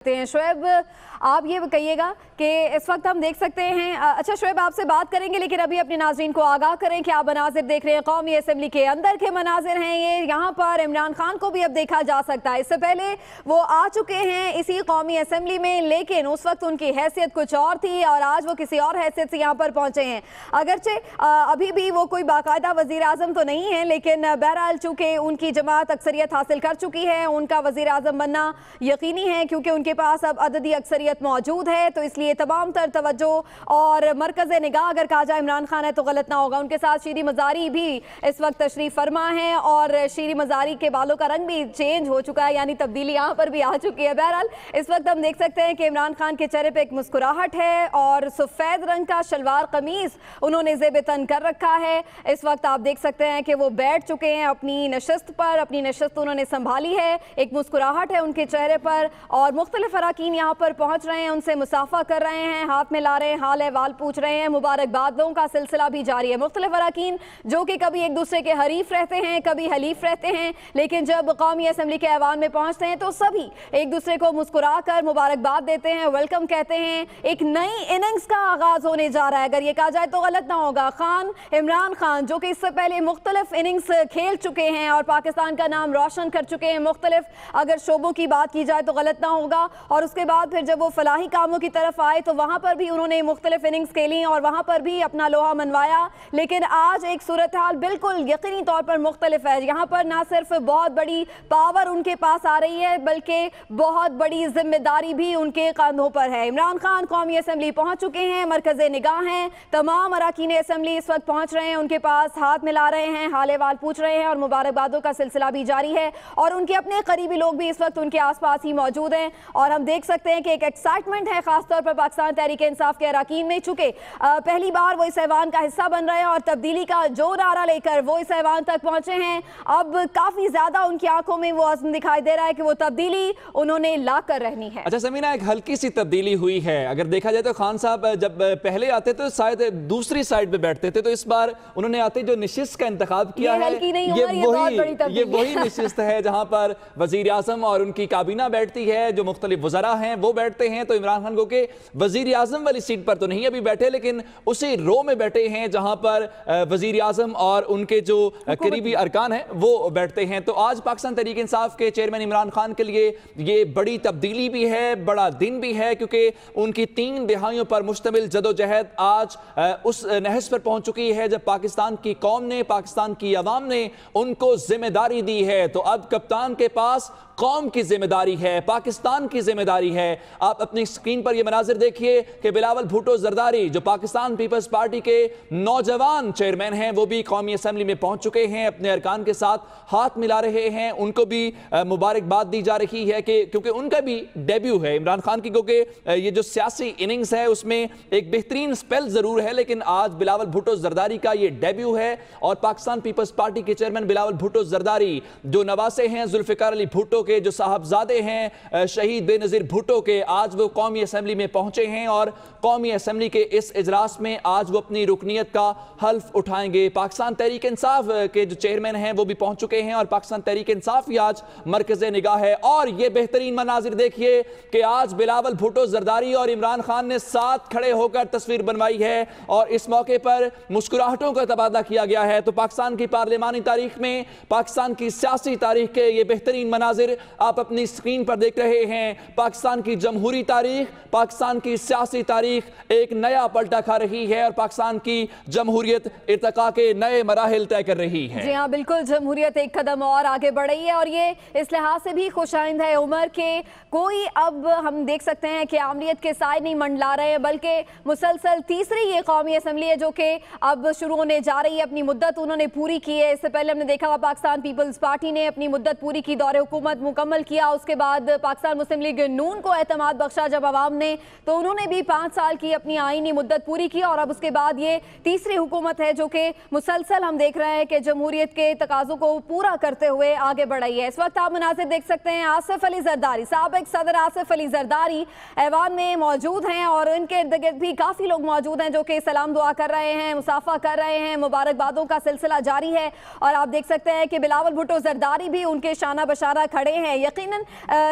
हैं। शोएब, आप ये कहिएगा कि इस वक्त हम देख सकते हैं, अच्छा शोएब आपसे बात करेंगे, लेकिन अभी अपने नाज़रीन को आगाह करें कि आप मनाजिर देख रहे हैं कौमी असम्बली के अंदर के मनाजिर हैं ये। यहाँ पर इमरान खान को भी अब देखा जा सकता है। इससे पहले वो आ चुके हैं इसी कौमी असम्बली में, लेकिन उस वक्त उनकी हैसियत कुछ और थी और आज वो किसी और हैसियत से यहाँ पर पहुँचे हैं। अगरचे अभी भी वो कोई बाकायदा वज़ीर आज़म तो नहीं है, लेकिन बहरहाल चूँकि उनकी जमात अक्सरियत हासिल कर चुकी है, उनका वज़ीर आज़म बनना यकीनी है क्योंकि उनके पास अब अददी अक्सरियत मौजूद है। तो इसलिए तमाम तर तवज्जो और मरकज़ निगाह अगर कहा जाए इमरान खान है तो गलत ना होगा। उनके साथ शीरी मज़ारी भी इस वक्त तशरीफ़ फरमा है और शीरी मज़ारी के बालों का रंग भी चेंज हो चुका है, यानी तब्दीली यहाँ पर भी आ चुकी है। बहरहाल इस वक्त हम देख सकते हैं कि इमरान खान के चेहरे पर एक मुस्कुराहट है और सफ़ेद रंग का शलवार कमीज़ उन्होंने ज़ेब-ए-तन कर रखा है। इस वक्त आप देख सकते हैं कि वो बैठ चुके हैं अपनी नशस्त पर, अपनी नशस्त उन्होंने संभाली है, एक मुस्कुराहट है उनके चेहरे पर और मुख्तलिफ अराकीन यहाँ पर पहुँच रहे हैं, उनसे मुसाफा कर रहे हैं, हाथ में ला रहे हैं, हाल अहवाल पूछ रहे हैं। मुबारकबादों का सिलसिला भी जारी है। मुख्तलिफ अराकीन जो कि कभी एक दूसरे के हरीफ रहते हैं, कभी हलीफ रहते हैं, लेकिन जब कौमी असम्बली के ऐवान में पहुँचते हैं तो सभी एक दूसरे को मुस्कुरा कर मुबारकबाद देते हैं, वेलकम कहते हैं। एक नई इनिंग्स का आगाज़ होने जा रहा है, अगर ये कहा जाए तो गलत ना होगा। इमरान खान जो कि इससे पहले मुख्तलिफ इनिंग्स खेल चुके हैं और पाकिस्तान का नाम रोशन कर चुके हैं मुख्तलिफ अगर शोबों की बात की जाए तो गलत ना होगा। और उसके बाद फिर जब वो फलाही कामों की तरफ आए तो वहाँ पर भी उन्होंने मुख्तलिफ इनिंग्स खेली और वहाँ पर भी अपना लोहा मनवाया। लेकिन आज एक सूरत हाल बिल्कुल यकीनी तौर पर मुख्तलिफ है। यहाँ पर ना सिर्फ बहुत बड़ी पावर उनके पास आ रही है, बल्कि बहुत बड़ी जिम्मेदारी भी उनके कंधों पर है। इमरान खान कौमी असम्बली पहुँच चुके हैं, मरकज़ निगाह हैं, तमाम अराकीन असम्बली इस वक्त पहुँच रहे हैं, उनके पास हाथ मिला रहे हैं, हाल अहवाल पूछ रहे हैं और मुबारकबादों का सिलसिला भी जारी है। और उनके अपने करीबी लोग भी इस वक्त उनके आसपास ही मौजूद हैं और हम देख सकते हैं कि एक एक्साइटमेंट है खासतौर पर पाकिस्तान तहरीक इंसाफ के अराकीन में, चूंकि पहली बार वो इस ऐवान का हिस्सा बन रहे हैं और तब्दीली का जो नारा लेकर वो इस ऐवान तक पहुंचे हैं। अब काफी ज्यादा उनकी आंखों में वो अज़्म दिखाई दे रहा है कि वो तब्दीली उन्होंने ला कर रहनी है। अच्छा समीना, एक हल्की सी तब्दीली हुई है। अगर देखा जाए तो खान साहब जब पहले आते तो शायद दूसरी साइड पे बैठते थे, तो इस बार उन्होंने आते जो निशिस्त का इंतखाब किया है ये वही निशिस्त है जहां पर वजीर आजम और उनकी काबीना बैठती है, जो मुख्तलिफ वज़रा हैं वो बैठते हैं। तो इमरान खान को के वजीर आजम वाली सीट पर तो नहीं अभी बैठे, लेकिन उसी रो में बैठे हैं जहां पर वजीर आजम और उनके जो करीबी अरकान हैं वो बैठते हैं। तो आज पाकिस्तान तहरीक इंसाफ के चेयरमैन इमरान खान के लिए ये बड़ी तब्दीली भी है, बड़ा दिन भी है, क्योंकि उनकी 3 दिहाइयों पर मुश्तमिल जदोजहद आज उस नहज पर पहुंच चुकी है जब पाकिस्तान की कौम ने, पाकिस्तान की अवाम ने उनको जिम्मेदारी दी है। तो अब कप्तान के पास कौम की जिम्मेदारी है, पाकिस्तान की जिम्मेदारी है। आप अपनी स्क्रीन पर ये मनाजिर देखिए कि बिलावल भुट्टो जरदारी जो पाकिस्तान पीपल्स पार्टी के नौजवान चेयरमैन हैं वो भी कौमी असम्बली में पहुंच चुके हैं, अपने अरकान के साथ हाथ मिला रहे हैं, उनको भी मुबारकबाद दी जा रही है कि क्योंकि उनका भी डेब्यू है इमरान खान की, क्योंकि ये जो सियासी इनिंग्स है उसमें एक बेहतरीन स्पेल जरूर है, लेकिन आज बिलावल भुट्टो जरदारी का ये डेब्यू है। और पाकिस्तान पीपल्स पार्टी के चेयरमैन बिलावल भुट्टो जरदारी जो नवासे हैं जुल्फिकार अली भुट्टो के, जो साहबजादे हैं शहीद बेनजीर भुट्टो के, आज वो कौमी असम्बली में पहुंचे हैं और कौमी असम्बली के इस इजलास में आज वो अपनी रुकनियत का हल्फ उठाएंगे। पाकिस्तान तहरीक इंसाफ के जो चेयरमैन हैं वो भी पहुंच चुके हैं और पाकिस्तान तहरीक इंसाफ ही आज मरकज़ निगाह है। और ये बेहतरीन मनाजिर देखिए कि आज बिलावल भुट्टो जरदारी और इमरान खान ने साथ खड़े होकर तस्वीर बनवाई है और इस मौके पर मुस्कुराहटों का तबादला किया गया है। तो पाकिस्तान की पार्लिमानी तारीख में, पाकिस्तान की सियासी तारीख के ये बेहतरीन मनाजिर आप अपनी स्क्रीन पर देख रहे हैं। पाकिस्तान की जमहूरी तारीख, पाकिस्तान की सियासी तारीख एक नया पलटा खा रही है और पाकिस्तान की जमहूरियत इर्तिका के नए मराहिल तय कर रही है। जी हाँ, बिल्कुल, जमहूरियत एक कदम और आगे बढ़ रही है और ये इस लिहाज से भी खुशाइंद है उमर के कोई अब हम देख सकते हैं कि आमलीत के साए नहीं मंडला रहे हैं, बल्कि मुसलसल तीसरी ये कौमी असम्बली है जो कि अब शुरू होने जा रही है। अपनी मुद्दत उन्होंने पूरी की है। इससे पहले हमने देखा पाकिस्तान पीपल्स पार्टी ने अपनी मुद्दत पूरी की, दौरे हुकूमत मुकम्मल किया, उसके बाद पाकिस्तान मुस्लिम लीग नून को एतमाद बख्शा जब अवाम ने, तो उन्होंने भी 5 साल की अपनी आईनी मुद्दत पूरी की और अब उसके बाद ये तीसरी हुकूमत है जो कि मुसलसल हम देख रहे हैं कि जमहूरियत के तकाज़ों को पूरा करते हुए आगे बढ़ रही है। इस वक्त आप मनाज़िर देख सकते हैं, आसिफ अली जरदारी, साबिक सदर आसिफ अली जरदारी ऐवान में मौजूद हैं और इनके इर्द गिर्द भी काफ़ी लोग मौजूद हैं जो कि सलाम दुआ कर रहे हैं, मुसाफा कर रहे हैं, मुबारकबादों का सिलसिला जारी है। और आप देख सकते हैं कि बिलावल भुट्टो जरदारी भी उनके शाना बशारा खड़े खड़े हैं। यकीनन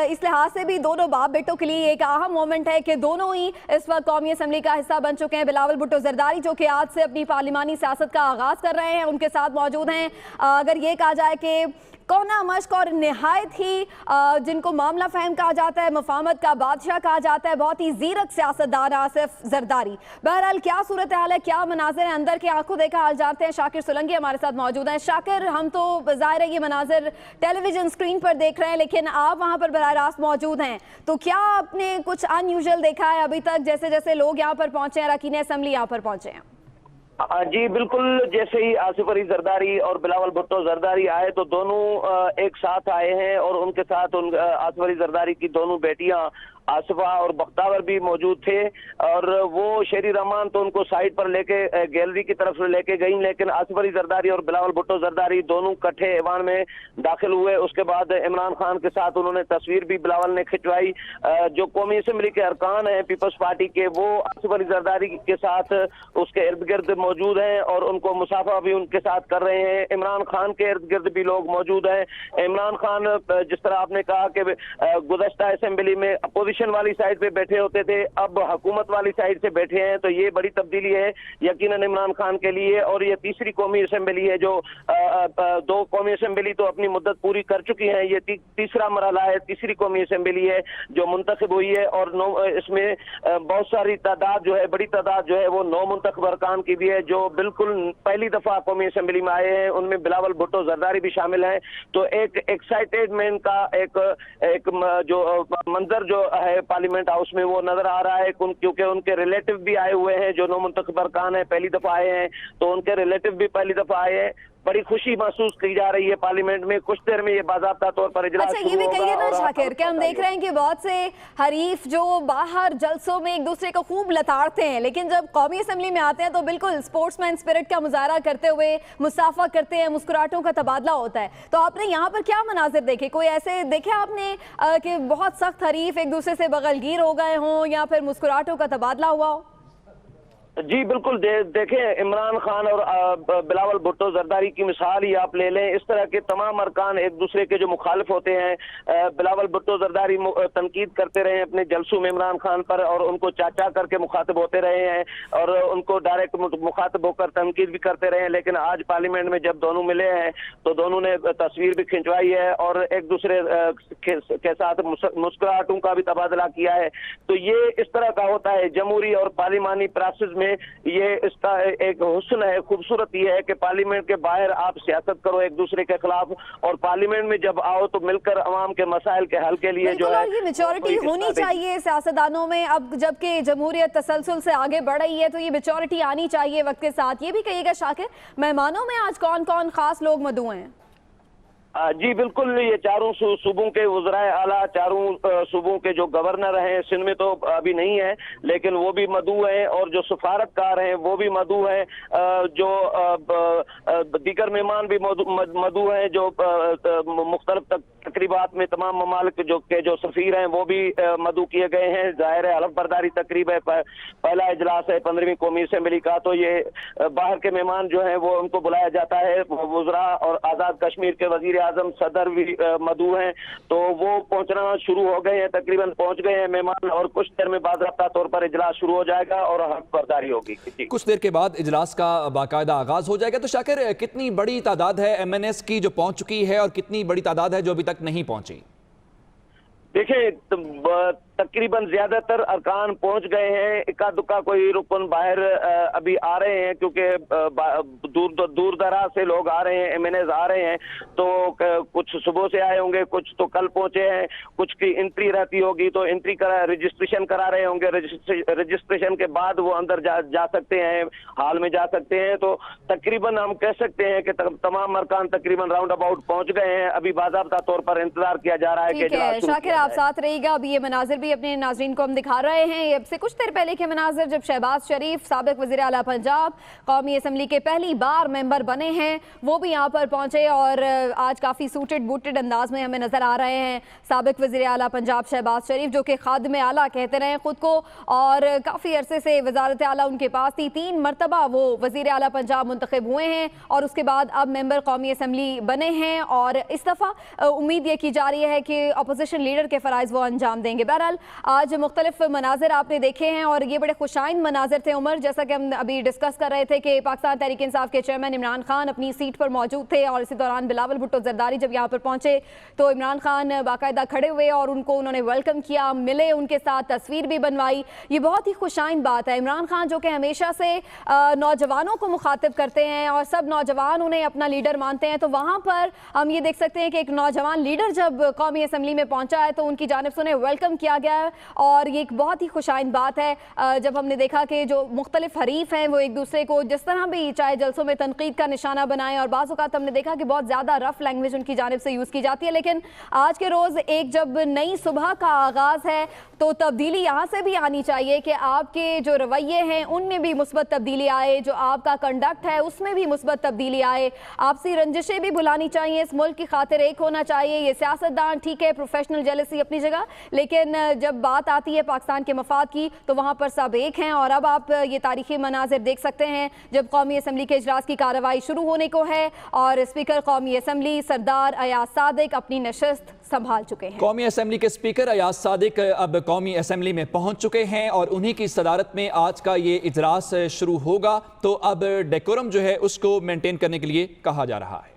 इस लिहाज से भी दोनों बाप बेटों के लिए एक अहम मोमेंट है कि दोनों ही इस वक्त कौमी असम्बली का हिस्सा बन चुके हैं। बिलावल भुट्टो जरदारी जो कि आज से अपनी पार्लिमानी सियासत का आगाज़ कर रहे हैं, उनके साथ मौजूद हैं अगर ये कहा जाए कि कौना मश्क और निहायत ही जिनको मामला फहम कहा जाता है, मफाहमत का बादशाह कहा जाता है, बहुत ही ज़ीरक सियासतदान आसिफ जरदारी। बहरहाल क्या सूरत हाल है, क्या मनाजिर है, अंदर के आंखों देखा हाल जानते हैं। शाकिर सुलंगी हमारे साथ मौजूद हैं। शाकिर, हम तो ज़ाहिर है ये मनाजिर टेलीविजन स्क्रीन पर देख रहे हैं, लेकिन आप वहाँ पर बराह रास्त मौजूद हैं, तो क्या आपने कुछ अनयूजुअल देखा है अभी तक, जैसे जैसे लोग यहाँ पर पहुँचे हैं, अरकान असम्बली यहाँ पर पहुँचे हैं? जी बिल्कुल, जैसे ही आसिफ अली जरदारी और बिलावल भुट्टो जरदारी आए तो दोनों एक साथ आए हैं और उनके साथ आसिफ अली जरदारी की दोनों बेटियां आसिफा और बख्तावर भी मौजूद थे और वो शेरी रहमान तो उनको साइड पर लेके गैलरी की तरफ लेके गई, लेकिन आसिफ अली जरदारी और बिलावल भुट्टो जरदारी दोनों इकट्ठे ऐवान में दाखिल हुए। उसके बाद इमरान खान के साथ उन्होंने तस्वीर भी बिलावल ने खिंचवाई। जो कौमी असम्बली के अरकान हैं पीपल्स पार्टी के, वो आसिफ अली जरदारी के साथ उसके इर्द गिर्द मौजूद हैं और उनको मुसाफा भी उनके साथ कर रहे हैं। इमरान खान के इर्द गिर्द भी लोग मौजूद हैं। इमरान खान, जिस तरह आपने कहा कि गुज़श्ता असम्बली में अपोजिशन वाली साइड पे बैठे होते थे, अब हुकूमत वाली साइड से बैठे हैं, तो ये बड़ी तब्दीली है यकीनन इमरान खान के लिए। और ये तीसरी कौमी असम्बली है जो दो कौमी असम्बली तो अपनी मुद्दत पूरी कर चुकी है, ये तीसरा मरहला है, तीसरी कौमी असम्बली है जो मुंतखब हुई है और इसमें बहुत सारी तादाद जो है, बड़ी तादाद जो है वो 9 मुंतखब अरकान की भी है जो बिल्कुल पहली दफा कौमी असम्बली में आए हैं। उनमें बिलावल भुट्टो जरदारी भी शामिल हैं। तो एक एक्साइटेडमेंट का एक जो मंजर जो है पार्लियामेंट हाउस में वो नजर आ रहा है, क्योंकि उनके रिलेटिव भी आए हुए हैं जो 9 मुंतखब अरकान है, पहली दफा आए हैं, तो उनके रिलेटिव भी पहली दफा आए हैं। बड़ी खुशी महसूस की जा रही है पार्लियामेंट में। कुछ देर में ये बाज़ाब्ता तौर पर इजलास अच्छा, ये भी कहिए ना शाकिर कि हम देख रहे हैं कि बहुत से हरीफ जो बाहर जलसों में एक दूसरे को खूब लताड़ते हैं, लेकिन जब कौमी असम्बली में आते हैं तो बिल्कुल स्पोर्ट्समैन स्पिरिट का मुजाहरा करते हुए मुसाफा करते हैं, मुस्कुराहटों का तबादला होता है। तो आपने यहाँ पर क्या मनाजिर देखे, कोई ऐसे देखे आपने कि बहुत सख्त हरीफ एक दूसरे से बगलगीर हो गए हों या फिर मुस्कुराहटों का तबादला हुआ हो? जी बिल्कुल, देखें इमरान खान और बिलावल भुट्टो जरदारी की मिसाल ही आप ले लें। इस तरह के तमाम अरकान एक दूसरे के जो मुखालिफ होते हैं, बिलावल भुट्टो जरदारी तनकीद करते रहे हैं अपने जलसों में इमरान खान पर और उनको चाचा करके मुखातिब होते रहे हैं और उनको डायरेक्ट मुखातिब होकर तनकीद भी करते रहे हैं। लेकिन आज पार्लियामेंट में जब दोनों मिले हैं तो दोनों ने तस्वीर भी खिंचवाई है और एक दूसरे के साथ मुस्कुराहटों का भी तबादला किया है। तो ये इस तरह का होता है जमहूरी और पार्लिमानी प्रोसेस में। ये इसका एक हुस्न है, खूबसूरती है कि पार्लियामेंट के बाहर आप सियासत करो एक दूसरे के खिलाफ और पार्लियामेंट में जब आओ तो मिलकर अवाम के मसाइल के हल के लिए जो है ये मेच्योरिटी होनी चाहिए सियासतदानों में। अब जबकि जमहूरियत तसलसल से आगे बढ़ रही है तो ये मेच्योरिटी आनी चाहिए वक्त के साथ। ये भी कहिएगा शाकिर, मेहमानों में आज कौन कौन खास लोग मदऊ हैं? जी बिल्कुल, ये चारों सूबों के वज़राए आला, चारों सूबों के जो गवर्नर हैं, सिंध में तो अभी नहीं है लेकिन वो भी मदऊ हैं और जो सफारतकार हैं वो भी मदऊ हैं। जो दीगर मेहमान भी मदऊ हैं, जो मुख्तलिफ तकरीबात में तमाम ममालिक जो सफ़ीर हैं वो भी मदऊ किए गए हैं। ज़ाहिर है हलफ बर्दारी तकरीब है, पहला इजलास है 15वीं कौमी असम्बली का, तो ये बाहर के मेहमान जो हैं वो उनको बुलाया जाता है। वज़रा और आज़ाद कश्मीर के वज़ीर आज़म सदर भी मदऊ हैं, तो वो पहुंचना शुरू हो गए हैं, तकरीबन पहुंच गए हैं मेहमान और कुछ देर में बाज़ाब्ता तौर पर इजलास शुरू हो जाएगा और हल्फ बर्दारी होगी। कुछ देर के बाद इजलास का बाकायदा आगाज हो जाएगा। तो शाकिर, कितनी बड़ी तादाद है MNS की जो पहुंच चुकी है और कितनी बड़ी तादाद है जो अभी तक नहीं पहुंची? देखिए तकरीबन ज्यादातर अरकान पहुंच गए हैं, इक्का दुक्का कोई रुकन बाहर अभी आ रहे हैं क्योंकि दूर दराज से लोग आ रहे हैं, MNS आ रहे हैं। तो कुछ सुबह से आए होंगे, कुछ तो कल पहुंचे हैं, कुछ की एंट्री रहती होगी तो एंट्री रजिस्ट्रेशन करा रहे होंगे। रजिस्ट्रेशन के बाद वो अंदर जा सकते हैं, हाल में जा सकते हैं। तो तकरीबन हम कह सकते हैं कि तमाम अरकान तकरीबन राउंड अबाउट पहुंच गए हैं। अभी बाज़ाब्ता तौर पर इंतजार किया जा रहा है कि शाकिर आप साथ रहिएगा। अभी ये मनाजिर भी अभी अपने नाज़रीन को हम दिखा रहे हैं, अब से कुछ देर पहले के मनाज़र जब शहबाज शरीफ साबिक़ वज़ीर आला पंजाब कौमी असम्बली के पहली बार मेंबर बने हैं, वो भी यहाँ पर पहुँचे और आज काफ़ी सूटेड बूटेड अंदाज में हमें नज़र आ रहे हैं। साबिक़ वज़ीर आला पंजाब शहबाज शरीफ जो कि खादिम आला कहते रहे ख़ुद को और काफ़ी अरसे से वज़ारत आला उनके पास थी, 3 मरतबा वो वज़ीर आला पंजाब मुंतखब हुए हैं और उसके बाद अब मेंबर कौमी असम्बली बने हैं और इस दफ़ा उम्मीद ये की जा रही है कि अपोजिशन लीडर के फ़राइज़ वो अंजाम देंगे। बहरहाल आज मुख्तलिफ मनाज़र आपने देखे हैं और ये बड़े खुशाइंद मनाज़र थे उमर, जैसा कि हम अभी डिस्कस कर रहे थे कि पाकिस्तान तहरीक इंसाफ के चेयरमैन इमरान खान अपनी सीट पर मौजूद थे और इसी दौरान बिलावल भुट्टो जरदारी जब यहाँ पर पहुँचे तो इमरान खान बाकायदा खड़े हुए और उनको उन्होंने वेलकम किया, मिले, उनके साथ तस्वीर भी बनवाई। ये बहुत ही खुशाइंद बात है। इमरान खान जो कि हमेशा से नौजवानों को मुखातिब करते हैं और सब नौजवान उन्हें अपना लीडर मानते हैं, तो वहाँ पर हम ये देख सकते हैं कि एक नौजवान लीडर जब कौमी असम्बली में पहुँचा है तो उनकी जानिब से उन्हें वेलकम किया गया है और ये एक बहुत ही खुशाइंद बात है। जब हमने देखा कि जो मुख्तलिफ हरीफ हैं वो एक दूसरे को जिस तरह भी चाहे जलसों में तनकीद का निशाना बनाएं और बाज़ औक़ात हमने देखा कि बहुत ज़्यादा रफ लैंग्वेज उनकी जानिब से यूज़ की जाती है, लेकिन आज के रोज़ एक जब नई सुबह का आगाज़ है तो तब्दीली यहाँ से भी आनी चाहिए कि आपके जो रवैये हैं उनमें भी मुस्बत तब्दीली आए, जो आपका कंडक्ट है उसमें भी मुस्बत तब्दीली आए, आपसी रंजिशें भी भुलानी चाहिए, इस मुल्क की खातिर एक होना चाहिए। ये सियासतदान ठीक है, प्रोफेशनल जेलसी अपनी जगह, लेकिन जब बात आती है पाकिस्तान के मफाद की तो वहाँ पर सब एक हैं। और अब आप ये तारीखी मनाजिर देख सकते हैं जब कौमी असम्बली के इजलास की कार्रवाई शुरू होने को है और स्पीकर कौमी असम्बली सरदार अयाज सादिक अपनी नशस्त संभाल चुके हैं। कौमी असम्बली के स्पीकर अयाज सादिक अब कौमी असम्बली में पहुंच चुके हैं और उन्हीं की सदारत में आज का ये इजलास शुरू होगा, तो अब डेकोरम जो है उसको मेंटेन करने के लिए कहा जा रहा है।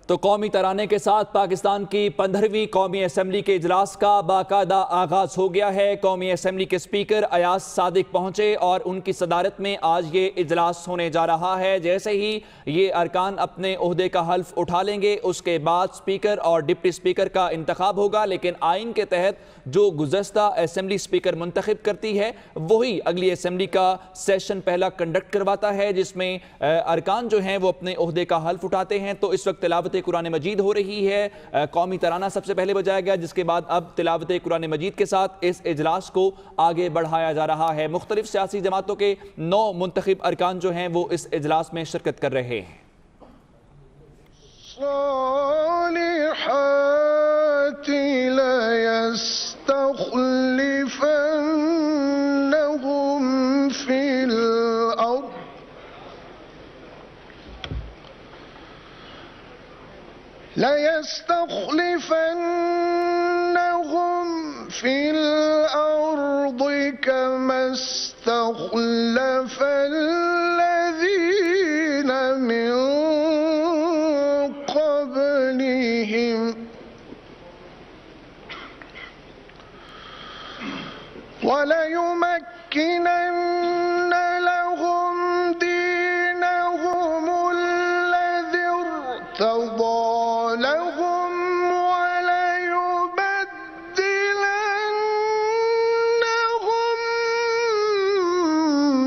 तो कौमी तराने के साथ पाकिस्तान की 15वीं कौमी असम्बली के इजलास का बाकायदा आगाज हो गया है। कौमी असम्बली के स्पीकर अयाज सादिक पहुंचे और उनकी सदारत में आज ये इजलास होने जा रहा है। जैसे ही ये अरकान अपने ओहदे का हल्फ उठा लेंगे उसके बाद स्पीकर और डिप्टी स्पीकर का इंतखाब होगा, लेकिन आइन के तहत जो गुज़श्ता असम्बली स्पीकर मुंतखब करती है वही अगली असम्बली का सेशन पहला कंडक्ट करवाता है, जिसमें अरकान जो हैं वो अपने ओहदे का हल्फ उठाते हैं। तो इस वक्त तिलावत कुरान मजीद हो रही है। कौमी तराना सबसे पहले बजाया गया, जिसके बाद अब तिलावत कुरान मजीद के साथ इस इजलास को आगे बढ़ाया जा रहा है। मुख्तलिफ सियासी जमातों के 9 मुंतखब अरकान जो हैं वो इस इजलास में शिरकत कर रहे हैं। لَيَسْتَخْلِفَنَّهُمْ فِي الْأَرْضِ كَمَا اسْتَخْلَفَ الَّذِينَ مِنْ قَبْلِهِمْ وَلَيُمَكِّنَنَّ لَهُمْ دِينَهُمُ الَّذِي ارْتَضَىٰ لهم وليبدلنهم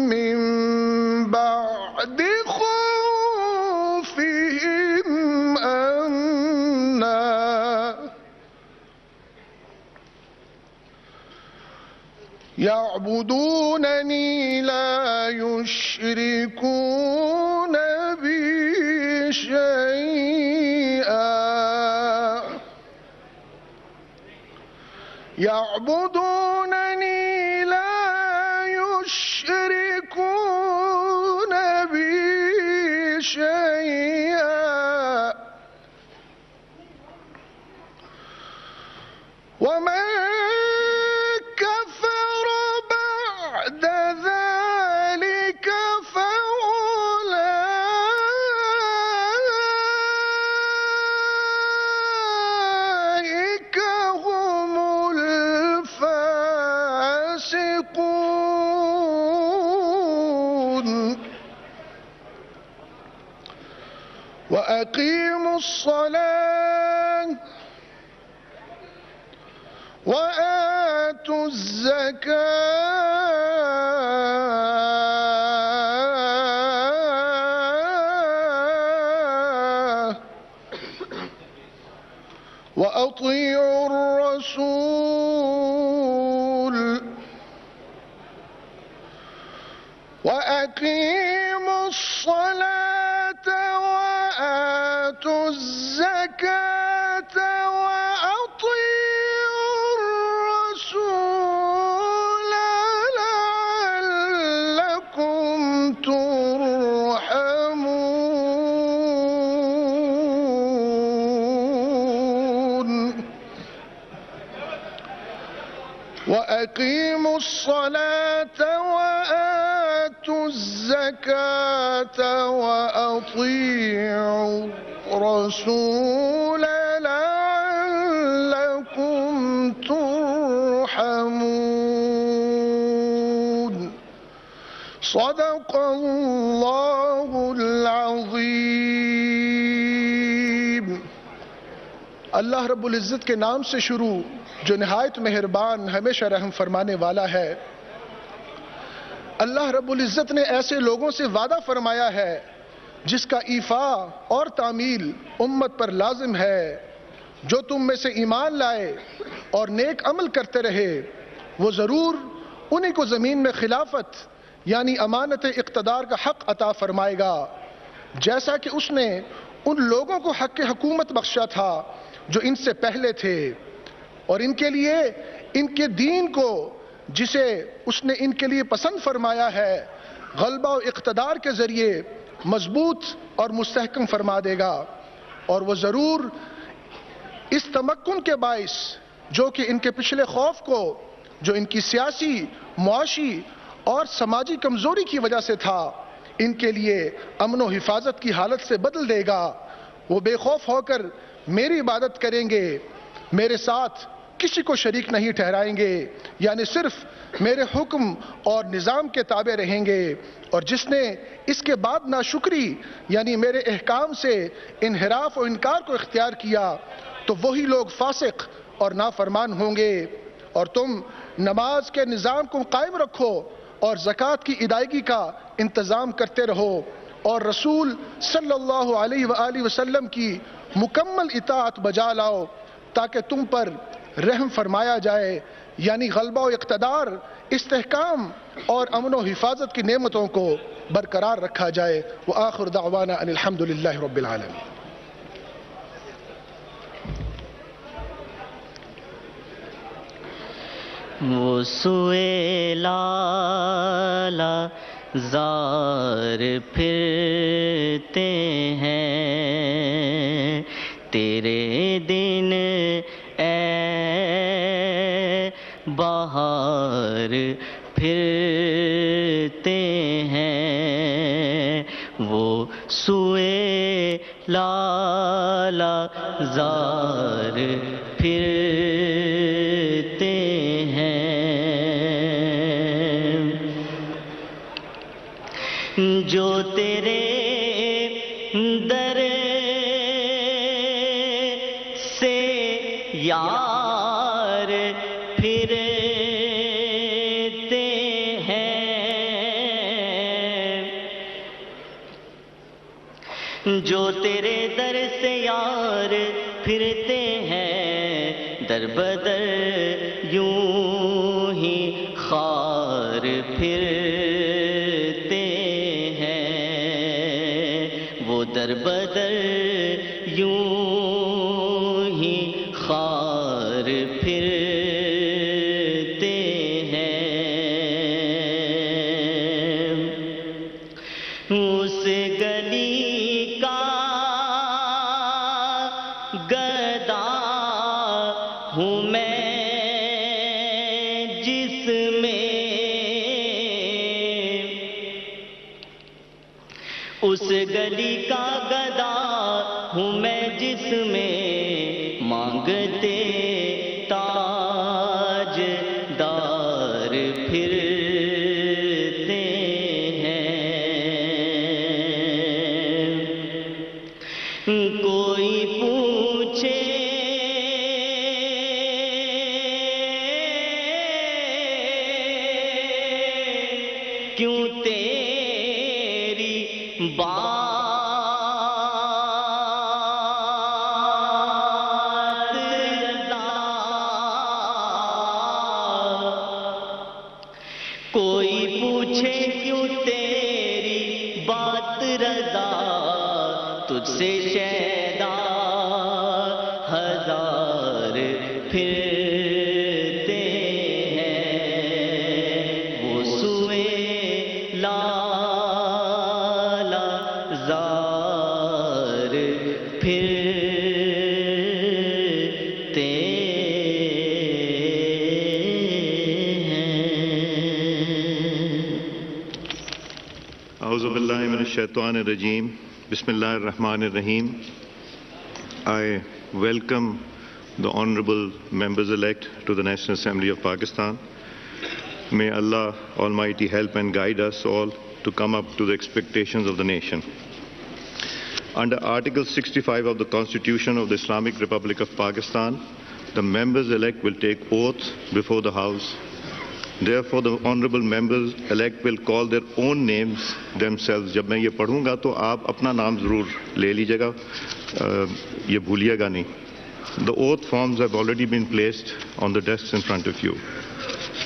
من بعد خوفهم أمنا يعبدونني لا يشركون بي شيئا يعبدونني لا يشركون بي شيئا ومن كفر بعد ذلك فأولئك هم الفاسقون وأقيموا الصلاة وآتوا الزكاة وأطيعوا الرسول وأقيموا الصلاة وآتوا الزكاة وأطيعوا الرسول لعلكم ترحمون. وأقيموا الصلاة وآتوا الزكاة وأطيعوا الرسول لعلكم ترحمون. صدق الله العظیم. اللہ رب العزت کے نام سے شروع جو نہایت مہربان ہمیشہ رحم فرمانے والا ہے. اللہ رب العزت نے ایسے لوگوں سے وعدہ فرمایا ہے جس کا ایفا اور تعمیل امت پر لازم ہے. جو تم میں سے ایمان لائے اور نیک عمل کرتے رہے وہ ضرور انہیں کو زمین میں خلافت یعنی امانت اقتدار کا حق عطا فرمائے گا، جیسا کہ اس نے ان لوگوں کو حق حکومت بخشا تھا جو ان سے پہلے تھے، اور ان کے لیے ان کے دین کو جسے اس نے ان کے لیے پسند فرمایا ہے غلبہ و اقتدار کے ذریعے مضبوط اور مستحکم فرما دے گا. اور وہ ضرور اس تمکن کے باعث جو کہ ان کے پچھلے خوف کو جو ان کی سیاسی، معاشی اور سماجی کمزوری کی وجہ سے تھا ان کے لیے امن و حفاظت کی حالت سے بدل دے گا. وہ بے خوف ہو کر میری عبادت کریں گے، میرے ساتھ کسی کو شریک نہیں ٹھہرائیں گے، یعنی صرف میرے حکم اور نظام کے تابع رہیں گے. اور جس نے اس کے بعد ناشکری یعنی میرے احکام سے انحراف و انکار کو اختیار کیا تو وہی لوگ فاسق اور نافرمان ہوں گے. اور تم نماز کے نظام کو قائم رکھو اور زکوٰۃ کی ادائیگی کا انتظام کرتے رہو اور رسول صلی اللہ علیہ وآلہ وسلم کی مکمل اطاعت بجا لاؤ تاکہ تم پر رحم فرمایا جائے، یعنی غلبہ و اقتدار، استحکام اور امن و حفاظت کی نعمتوں کو برقرار رکھا جائے. وآخر دعوانا ان الحمد للہ رب العالمین. وہ سوئے لالا زار پھرتے ہیں تیرے دن اے بہار پھرتے ہیں. وہ سوئے لالا زار پھرتے ہیں جو تیرے در سے یار پھرتے ہیں، جو تیرے در سے یار پھرتے ہیں، در بدر یوں ہی خار پھرتے ہیں. وہ در بدر یوں ہی خار پھرتے ہیں. اس گلی کا گدا ہوں میں جس میں اس گلی کا گدا ہوں میں جس میں مانگتے تاج دار پھرتے ہیں. کوئی پوچھے کیوں تیری بات پھرتے ہیں وہ سوئے لالا زار پھرتے اعوذ باللہ من الشیطان الرجیم بسم اللہ الرحمن الرحیم. I welcome the honorable members-elect to the National Assembly of Pakistan. May Allah Almighty help and guide us all to come up to the expectations of the nation. Under Article 65 of the Constitution of the Islamic Republic of Pakistan, the members-elect will take oath before the House. Therefore, the honorable members-elect will call their own names themselves. جب میں یہ پڑھوں گا تو آپ اپنا نام ضرور لے لیجیے گا, یہ بھولیے گا نہیں. The oath forms have already been placed on the desks in front of you.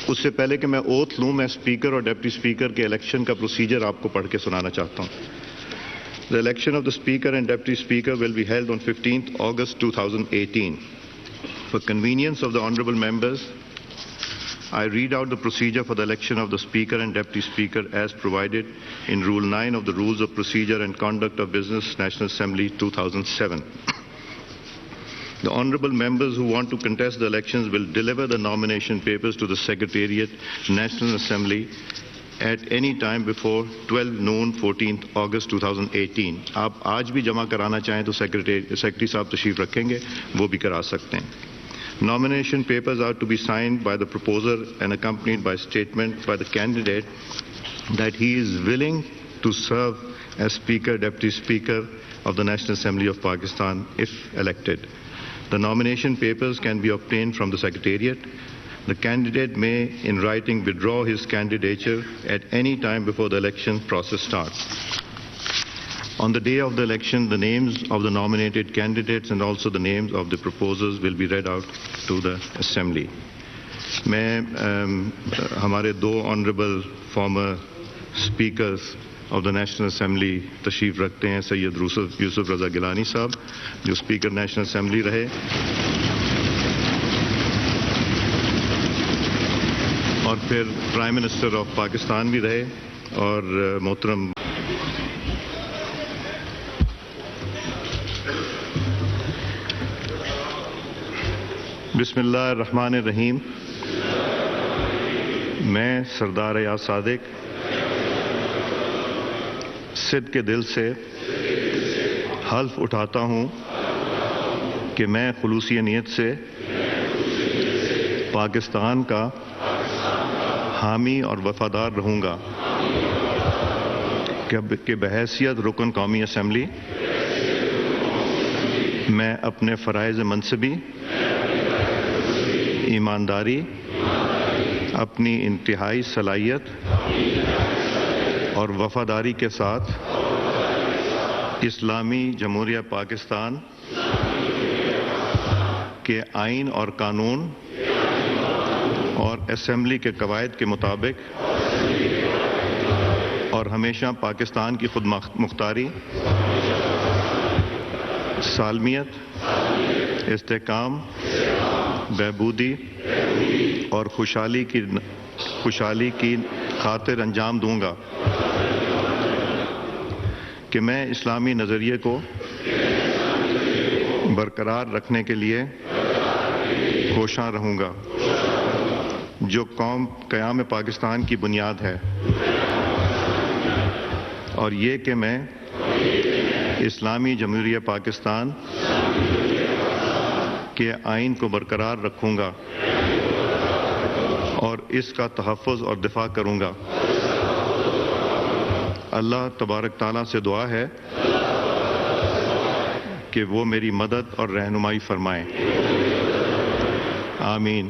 اس سے پہلے کہ میں اوتھ لوں, میں اسپیکر اور ڈپٹی اسپیکر کے الیکشن کا پروسیجر آپ کو پڑھ کے سنانا چاہتا ہوں. The election of the speaker and deputy speaker will be held on 15th August 2018. For convenience of the honorable members, I read out the procedure for the election of the Speaker and Deputy Speaker as provided in Rule 9 of the Rules of Procedure and Conduct of Business, National Assembly 2007. The honorable members who want to contest the elections will deliver the nomination papers to the Secretariat, National Assembly at any time before 12 noon 14th August 2018. آپ آج بھی جمع کرانا چاہیں تو secretary صاحب تشریف رکھیں گے, وہ بھی کرا سکتے ہیں. Nomination papers are to be signed by the proposer and accompanied by statement by the candidate that he is willing to serve as Speaker, Deputy Speaker of the National Assembly of Pakistan if elected. The nomination papers can be obtained from the Secretariat. The candidate may, in writing, withdraw his candidature at any time before the election process starts. On the day of the election, the names of the nominated candidates and also the names of the proposers will be read out to the Assembly. میں ہمارے دو honourable former speakers of the national assembly تشریف رکھتے ہیں, سید یوسف رضا گیلانی صاحب جو speaker national assembly رہے, اور پھر پرائم منسٹر آف پاکستان بھی رہے, اور محترم بسم اللہ الرحمن الرحیم. میں سردار ایاز صادق صدق کے دل سے حلف اٹھاتا ہوں کہ میں خلوصی نیت سے پاکستان کا حامی اور وفادار رہوں گا کہ بحیثیت رکن قومی اسمبلی میں اپنے فرائض منصبی, ایمانداری, اپنی انتہائی صلاحیت اور وفاداری کے ساتھ اسلامی جمہوریہ پاکستان کے آئین اور قانون اور اسمبلی کے قواعد کے مطابق اور ہمیشہ پاکستان کی خود مختاری, سالمیت, استحکام, بہبودی اور خوشحالی کی خاطر انجام دوں گا کہ میں اسلامی نظریے کو برقرار رکھنے کے لیے کوشاں رہوں گا جو قیام پاکستان کی بنیاد ہے, اور یہ کہ میں اسلامی جمہوریہ پاکستان کے آئین کو برقرار رکھوں گا اور اس کا تحفظ اور دفاع کروں گا. اللہ تبارک تعالیٰ سے دعا ہے کہ وہ میری مدد اور رہنمائی فرمائیں. آمین.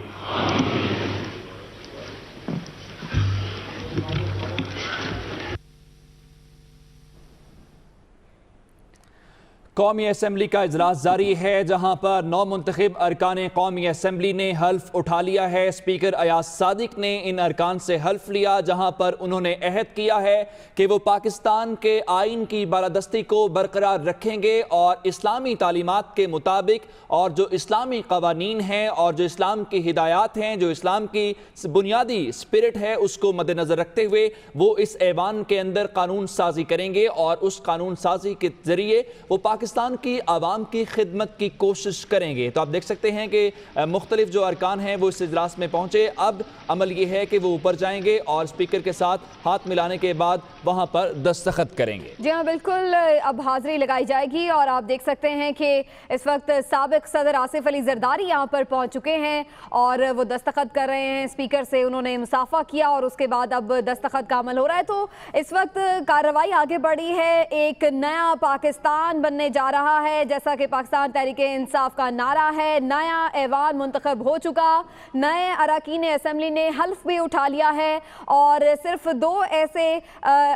कौमी असम्बली का इजलास जारी है, जहां पर नौ मुंतखब अरकान कौमी असम्बली ने हल्फ उठा लिया है। स्पीकर अयाज सादिक ने इन अरकान से हल्फ लिया, जहां पर उन्होंने अहद किया है कि वो पाकिस्तान के आइन की बालादस्ती को बरकरार रखेंगे और इस्लामी तालीमात के मुताबिक और जो इस्लामी कवानीन हैं और जो इस्लाम की हिदायत हैं, जो इस्लाम की बुनियादी स्पिरिट है, उसको मद्देनज़र रखते हुए वो इस ऐवान के अंदर कानून साजी करेंगे और उस कानून साजी के ज़रिए वो पाकिस्तान की आवाम की खिदमत की कोशिश करेंगे। तो आप देख सकते हैं कि मुख्तलिफ जो अरकान हैं वो इस इजलास में पहुँचे। अब अमल ये है कि वो ऊपर जाएंगे और स्पीकर के साथ हाथ मिलाने के बाद वहाँ पर दस्तखत करेंगे। जी हाँ, बिल्कुल, अब हाजिरी लगाई जाएगी और आप देख सकते हैं कि इस वक्त साबिक सदर आसिफ अली जरदारी यहाँ पर पहुँच चुके हैं और वो दस्तखत कर रहे हैं। स्पीकर से उन्होंने मुसाफा किया और उसके बाद अब दस्तखत का अमल हो रहा है। तो इस वक्त कार्रवाई आगे बढ़ी है, एक नया पाकिस्तान बनने जा रहा है, जैसा कि पाकिस्तान तहरीक-ए-इंसाफ का नारा है। नया ऐवान मुंतखब हो चुका, नए अरकान असम्बली ने हल्फ भी उठा लिया है और सिर्फ दो ऐसे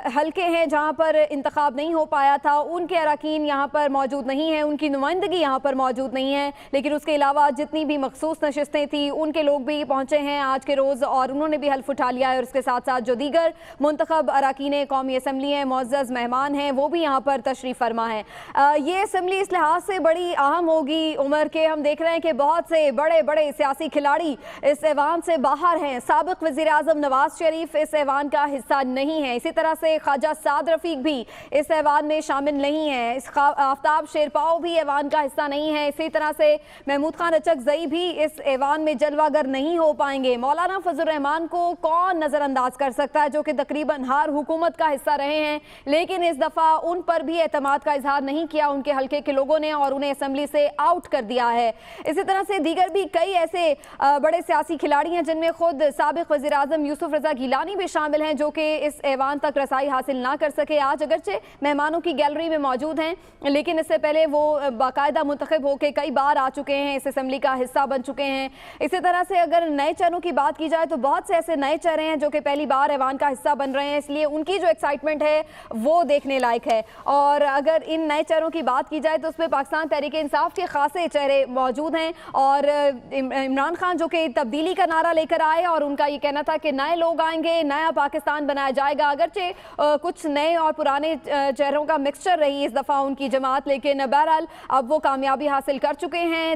हल्के हैं जहां पर इंतखाब नहीं हो पाया था, उनके अरकान यहाँ पर मौजूद नहीं है, उनकी नुमाइंदगी यहाँ पर मौजूद नहीं है। लेकिन उसके अलावा जितनी भी मखसूस नशिस्तें थी उनके लोग भी पहुँचे हैं आज के रोज़ और उन्होंने भी हल्फ उठा लिया है। और उसके साथ साथ जो दीगर मुंतखब अरकान कौमी असम्बली हैं, मुअज़्ज़ज़ मेहमान हैं, वो भी यहाँ पर तशरीफ़ फरमा है। ये असम्बली इस लिहाज से बड़ी अहम होगी उमर के, हम देख रहे हैं कि बहुत से बड़े बड़े सियासी खिलाड़ी इस ऐवान से बाहर हैं। साबिक़ वज़ीर आज़म नवाज शरीफ इस ऐवान का हिस्सा नहीं है, इसी तरह से ख्वाजा साद रफ़ीक भी इस ऐवान में शामिल नहीं है, आफ्ताब शेरपाओ भी ऐवान का हिस्सा नहीं है, इसी तरह से महमूद खान अचकज़ई भी इस ऐवान में जलवागर नहीं हो पाएंगे। मौलाना फजल रहमान को कौन नज़रअंदाज कर सकता है, जो कि तकरीबन हर हुकूमत का हिस्सा रहे हैं, लेकिन इस दफ़ा उन पर भी एतमाद का इजहार नहीं किया उनके हल्के के लोगों ने और उन्हें असम्बली से आउट कर दिया है। इसी तरह से दीगर भी कई ऐसे बड़े सियासी खिलाड़ी हैं जिनमें खुद साबिक़ वज़ीर आज़म यूसुफ रज़ा गिलानी भी शामिल हैं, जो कि इस ऐवान तक रसाई हासिल ना कर सके। आज अगरचे मेहमानों की गैलरी में मौजूद हैं, लेकिन इससे पहले वो बाकायदा मुंतखब होकर कई बार आ चुके हैं, इस असम्बली का हिस्सा बन चुके हैं। इसी तरह से अगर नए चेहरों की बात की जाए तो बहुत से ऐसे नए चेहरे हैं जो कि पहली बार ऐवान का हिस्सा बन रहे हैं, इसलिए उनकी जो एक्साइटमेंट है वो देखने लायक है। और अगर इन नए चेहरों की बात की जाए तो उसमें पाकिस्तान तहरीक-ए-इंसाफ के खासे चेहरे मौजूद हैं और इमरान खान जो कि तब्दीली का नारा लेकर आए और उनका ये कहना था कि नए लोग आएंगे, नया पाकिस्तान बनाया जाएगा। अगरचे कुछ नए और पुराने चेहरों का मिक्सचर रही इस दफ़ा उनकी जमात, लेकिन बहरहाल अब वो कामयाबी हासिल कर चुके हैं।